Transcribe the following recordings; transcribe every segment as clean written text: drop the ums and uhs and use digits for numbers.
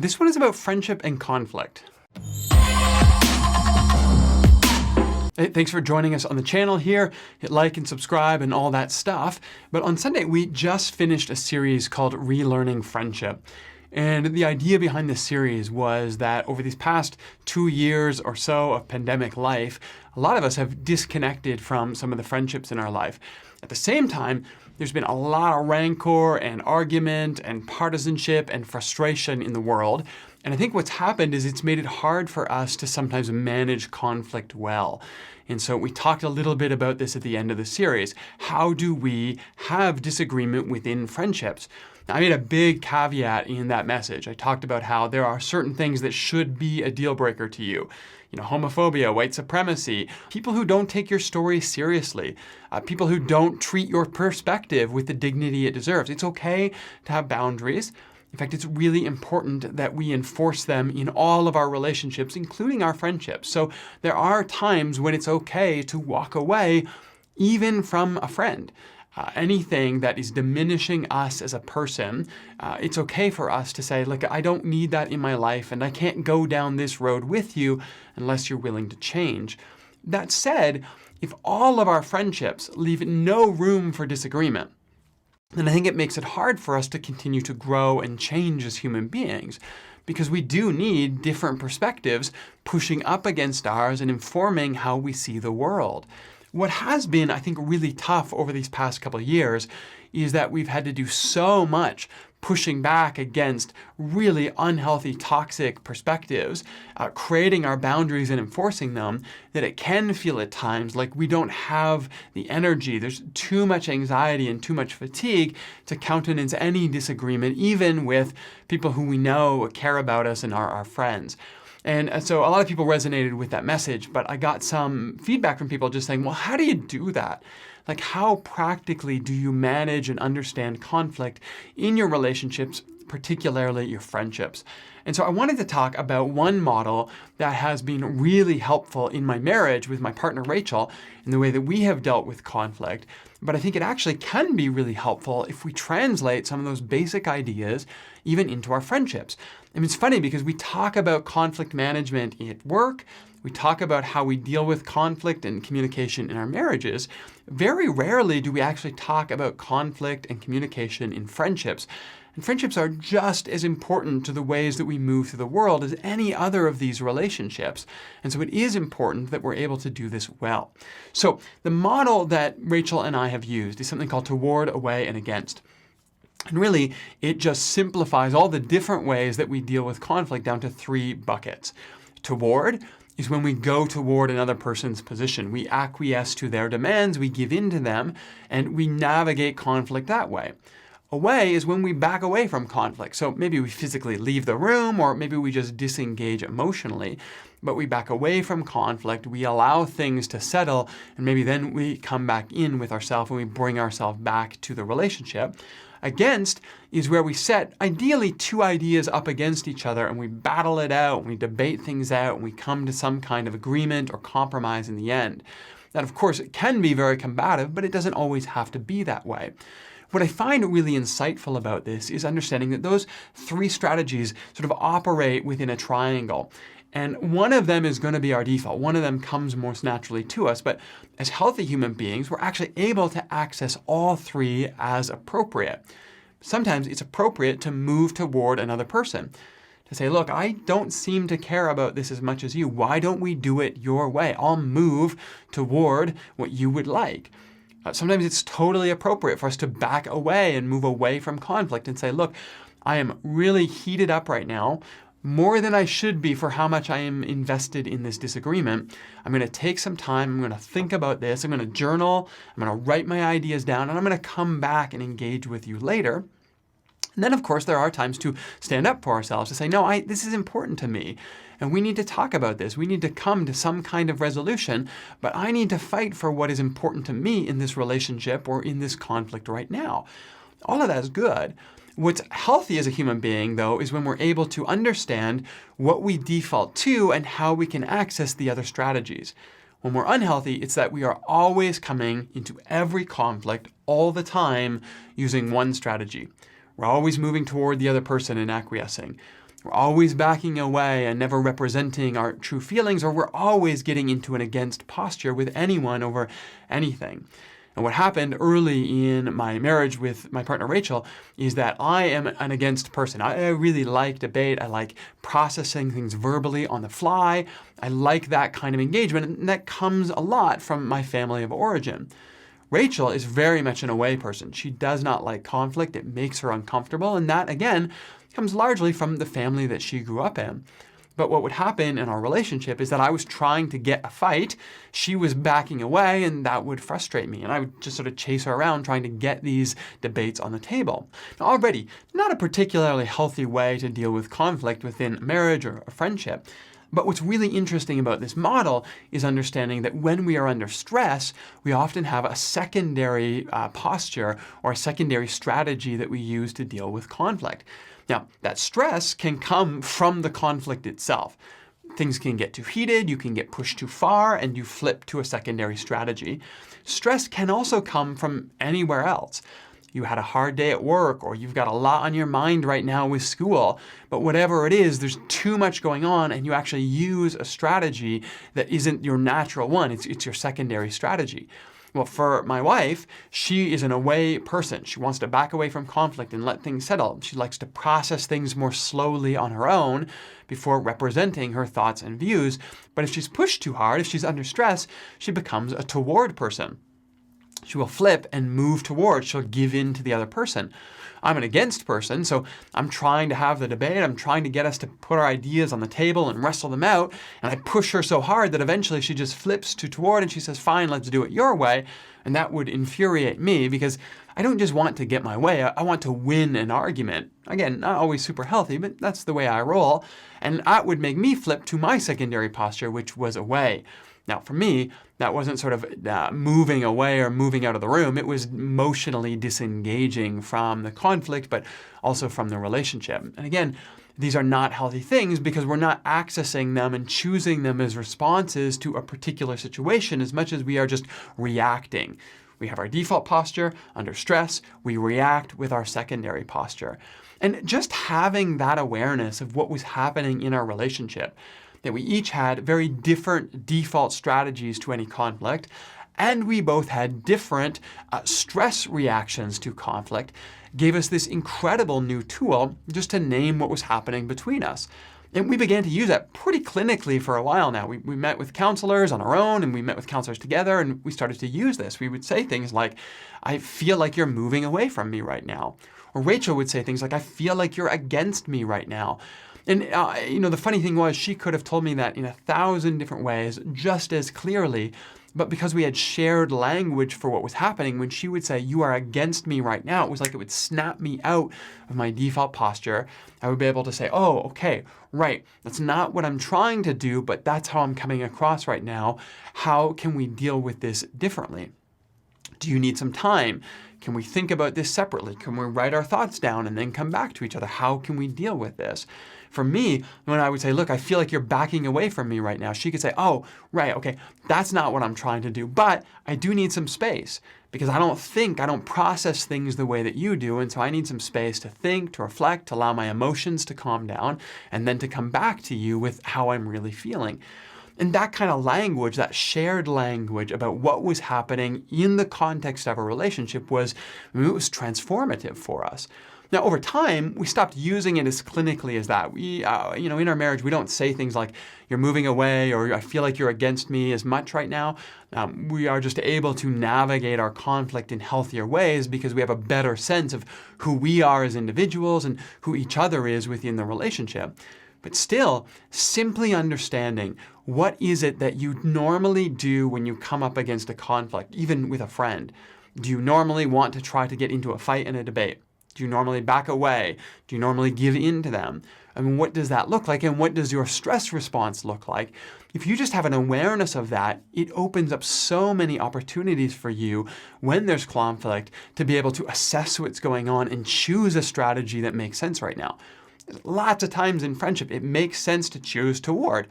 This one is about friendship and conflict. Hey, thanks for joining us on the channel here. Hit like and subscribe and all that stuff. But on Sunday, we just finished a series called Relearning Friendship. And the idea behind this series was that over these past 2 years or so of pandemic life, a lot of us have disconnected from some of the friendships in our life. At the same time, there's been a lot of rancor and argument and partisanship and frustration in the world. And I think what's happened is it's made it hard for us to sometimes manage conflict well. And so we talked a little bit about this at the end of the series. How do we have disagreement within friendships? Now, I made a big caveat in that message. I talked about how there are certain things that should be a deal breaker to you. Homophobia, white supremacy, people who don't take your story seriously, people who don't treat your perspective with the dignity it deserves. It's okay to have boundaries. In fact, it's really important that we enforce them in all of our relationships, including our friendships. So there are times when it's okay to walk away, even from a friend. Anything that is diminishing us as a person, it's okay for us to say, look, I don't need that in my life, and I can't go down this road with you unless you're willing to change. That said, if all of our friendships leave no room for disagreement, then I think it makes it hard for us to continue to grow and change as human beings, because we do need different perspectives pushing up against ours and informing how we see the world. What has been, I think, really tough over these past couple of years is that we've had to do so much pushing back against really unhealthy, toxic perspectives, creating our boundaries and enforcing them, that it can feel at times like we don't have the energy. There's too much anxiety and too much fatigue to countenance any disagreement, even with people who we know care about us and are our friends. And so a lot of people resonated with that message, but I got some feedback from people just saying, well, how do you do that? Like, how practically do you manage and understand conflict in your relationships, particularly your friendships? And so I wanted to talk about one model that has been really helpful in my marriage with my partner, Rachel, in the way that we have dealt with conflict. But I think it actually can be really helpful if we translate some of those basic ideas even into our friendships. I mean, it's funny because we talk about conflict management at work, we talk about how we deal with conflict and communication in our marriages. Very rarely do we actually talk about conflict and communication in friendships. And friendships are just as important to the ways that we move through the world as any other of these relationships. And so it is important that we're able to do this well. So the model that Rachel and I have used is something called toward, away, and against. And really, it just simplifies all the different ways that we deal with conflict down to 3 buckets. Toward is when we go toward another person's position. We acquiesce to their demands, we give in to them, and we navigate conflict that way. Away is when we back away from conflict. So maybe we physically leave the room, or maybe we just disengage emotionally, but we back away from conflict, we allow things to settle, and maybe then we come back in with ourselves and we bring ourselves back to the relationship. Against is where we set, ideally, 2 ideas up against each other and we battle it out, and we debate things out, and we come to some kind of agreement or compromise in the end. That, of course, it can be very combative, but it doesn't always have to be that way. What I find really insightful about this is understanding that those 3 strategies sort of operate within a triangle. And one of them is going to be our default. One of them comes most naturally to us. But as healthy human beings, we're actually able to access all 3 as appropriate. Sometimes it's appropriate to move toward another person. To say, look, I don't seem to care about this as much as you. Why don't we do it your way? I'll move toward what you would like. Sometimes it's totally appropriate for us to back away and move away from conflict and say, look, I am really heated up right now, more than I should be for how much I am invested in this disagreement. I'm going to take some time, I'm going to think about this, I'm going to journal, I'm going to write my ideas down, and I'm going to come back and engage with you later. And then, of course, there are times to stand up for ourselves, to say, no, this is important to me, and we need to talk about this. We need to come to some kind of resolution, but I need to fight for what is important to me in this relationship or in this conflict right now. All of that is good. What's healthy as a human being, though, is when we're able to understand what we default to and how we can access the other strategies. When we're unhealthy, it's that we are always coming into every conflict all the time using one strategy. We're always moving toward the other person and acquiescing. We're always backing away and never representing our true feelings, or we're always getting into an against posture with anyone over anything. And what happened early in my marriage with my partner Rachel is that I am an against person. I really like debate. I like processing things verbally on the fly. I like that kind of engagement, and that comes a lot from my family of origin. Rachel is very much an away person. She does not like conflict. It makes her uncomfortable, and that, again, comes largely from the family that she grew up in. But what would happen in our relationship is that I was trying to get a fight, she was backing away, and that would frustrate me. And I would just sort of chase her around trying to get these debates on the table. Now, already, not a particularly healthy way to deal with conflict within a marriage or a friendship. But what's really interesting about this model is understanding that when we are under stress, we often have a secondary posture or a secondary strategy that we use to deal with conflict. Now, that stress can come from the conflict itself. Things can get too heated, you can get pushed too far, and you flip to a secondary strategy. Stress can also come from anywhere else. You had a hard day at work, or you've got a lot on your mind right now with school, but whatever it is, there's too much going on, and you actually use a strategy that isn't your natural one. It's your secondary strategy. Well, for my wife, she is an away person. She wants to back away from conflict and let things settle. She likes to process things more slowly on her own before representing her thoughts and views. But if she's pushed too hard, if she's under stress, she becomes a toward person. She will flip and move toward. She'll give in to the other person. I'm an against person, so I'm trying to have the debate. I'm trying to get us to put our ideas on the table and wrestle them out. And I push her so hard that eventually she just flips to toward and she says, fine, let's do it your way. And that would infuriate me because I don't just want to get my way. I want to win an argument. Again, not always super healthy, but that's the way I roll. And that would make me flip to my secondary posture, which was away. Now, for me, that wasn't sort of moving away or moving out of the room. It was emotionally disengaging from the conflict, but also from the relationship. And again, these are not healthy things because we're not accessing them and choosing them as responses to a particular situation as much as we are just reacting. We have our default posture under stress. We react with our secondary posture. And just having that awareness of what was happening in our relationship, that we each had very different default strategies to any conflict, and we both had different stress reactions to conflict, gave us this incredible new tool just to name what was happening between us. And we began to use that pretty clinically for a while now. We met with counselors on our own, and we met with counselors together, and we started to use this. We would say things like, I feel like you're moving away from me right now. Or Rachel would say things like, I feel like you're against me right now. And the funny thing was, she could have told me that in 1,000 different ways, just as clearly. But because we had shared language for what was happening, when she would say, you are against me right now, it was like it would snap me out of my default posture. I would be able to say, oh, okay, right. That's not what I'm trying to do, but that's how I'm coming across right now. How can we deal with this differently? Do you need some time? Can we think about this separately? Can we write our thoughts down and then come back to each other? How can we deal with this? For me, when I would say, look, I feel like you're backing away from me right now, she could say, oh, right, okay, that's not what I'm trying to do, but I do need some space because I don't process things the way that you do, and so I need some space to think, to reflect, to allow my emotions to calm down, and then to come back to you with how I'm really feeling. And that kind of language, that shared language about what was happening in the context of a relationship it was transformative for us. Now, over time, we stopped using it as clinically as that. We, in our marriage, we don't say things like, you're moving away, or I feel like you're against me as much right now. We are just able to navigate our conflict in healthier ways because we have a better sense of who we are as individuals and who each other is within the relationship. But still, simply understanding what is it that you normally do when you come up against a conflict, even with a friend. Do you normally want to try to get into a fight and a debate? Do you normally back away? Do you normally give in to them? I mean, what does that look like? And what does your stress response look like? If you just have an awareness of that, it opens up so many opportunities for you when there's conflict to be able to assess what's going on and choose a strategy that makes sense right now. Lots of times in friendship, it makes sense to choose toward.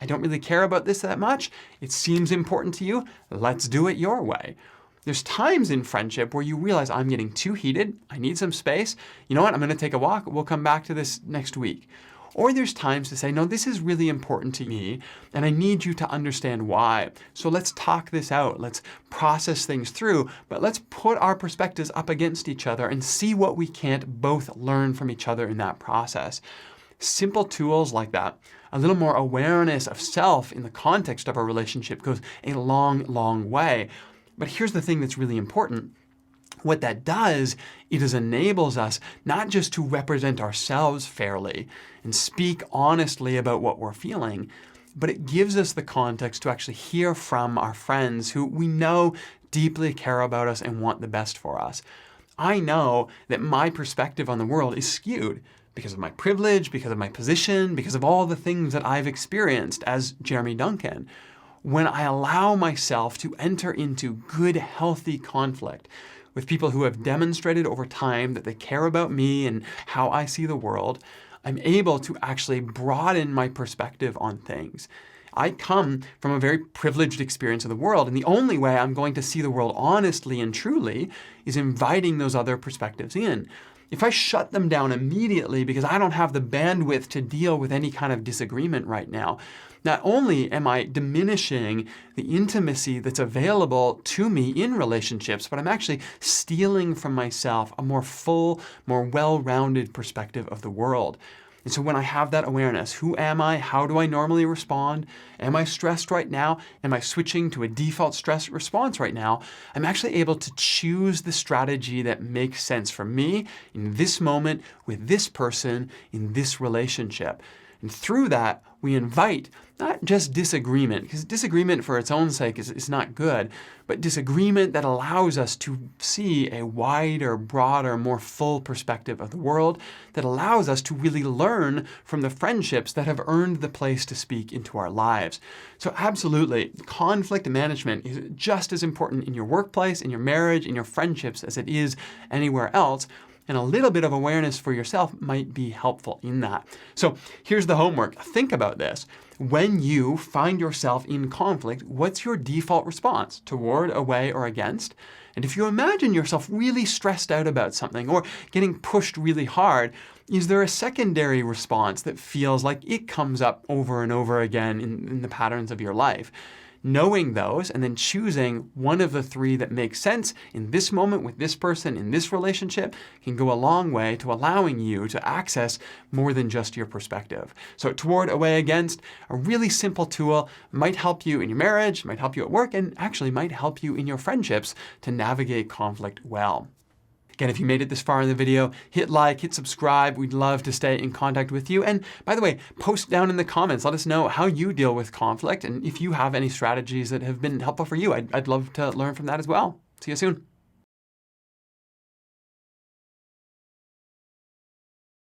I don't really care about this that much. It seems important to you. Let's do it your way. There's times in friendship where you realize I'm getting too heated. I need some space. You know what? I'm going to take a walk. We'll come back to this next week. Or there's times to say, no, this is really important to me, and I need you to understand why. So let's talk this out. Let's process things through, but let's put our perspectives up against each other and see what we can't both learn from each other in that process. Simple tools like that, a little more awareness of self in the context of our relationship goes a long, long way. But here's the thing that's really important. What that does, it enables us not just to represent ourselves fairly and speak honestly about what we're feeling, but it gives us the context to actually hear from our friends who we know deeply care about us and want the best for us. I know that my perspective on the world is skewed because of my privilege, because of my position, because of all the things that I've experienced as Jeremy Duncan. When I allow myself to enter into good, healthy conflict with people who have demonstrated over time that they care about me and how I see the world, I'm able to actually broaden my perspective on things. I come from a very privileged experience of the world, and the only way I'm going to see the world honestly and truly is inviting those other perspectives in. If I shut them down immediately because I don't have the bandwidth to deal with any kind of disagreement right now, not only am I diminishing the intimacy that's available to me in relationships, but I'm actually stealing from myself a more full, more well-rounded perspective of the world. And so when I have that awareness, who am I? How do I normally respond? Am I stressed right now? Am I switching to a default stress response right now? I'm actually able to choose the strategy that makes sense for me in this moment, with this person, in this relationship. And through that, we invite not just disagreement, because disagreement for its own sake is not good, but disagreement that allows us to see a wider, broader, more full perspective of the world, that allows us to really learn from the friendships that have earned the place to speak into our lives. So absolutely, conflict management is just as important in your workplace, in your marriage, in your friendships as it is anywhere else. And a little bit of awareness for yourself might be helpful in that. So here's the homework. Think about this. When you find yourself in conflict, what's your default response? Toward, away, or against? And if you imagine yourself really stressed out about something or getting pushed really hard, is there a secondary response that feels like it comes up over and over again in the patterns of your life? Knowing those and then choosing one of the three that makes sense in this moment with this person in this relationship can go a long way to allowing you to access more than just your perspective. So toward, away, against, a really simple tool, might help you in your marriage, might help you at work, and actually might help you in your friendships to navigate conflict well. Again, if you made it this far in the video, hit like, hit subscribe. We'd love to stay in contact with you. And by the way, post down in the comments. Let us know how you deal with conflict and if you have any strategies that have been helpful for you. I'd love to learn from that as well. See you soon.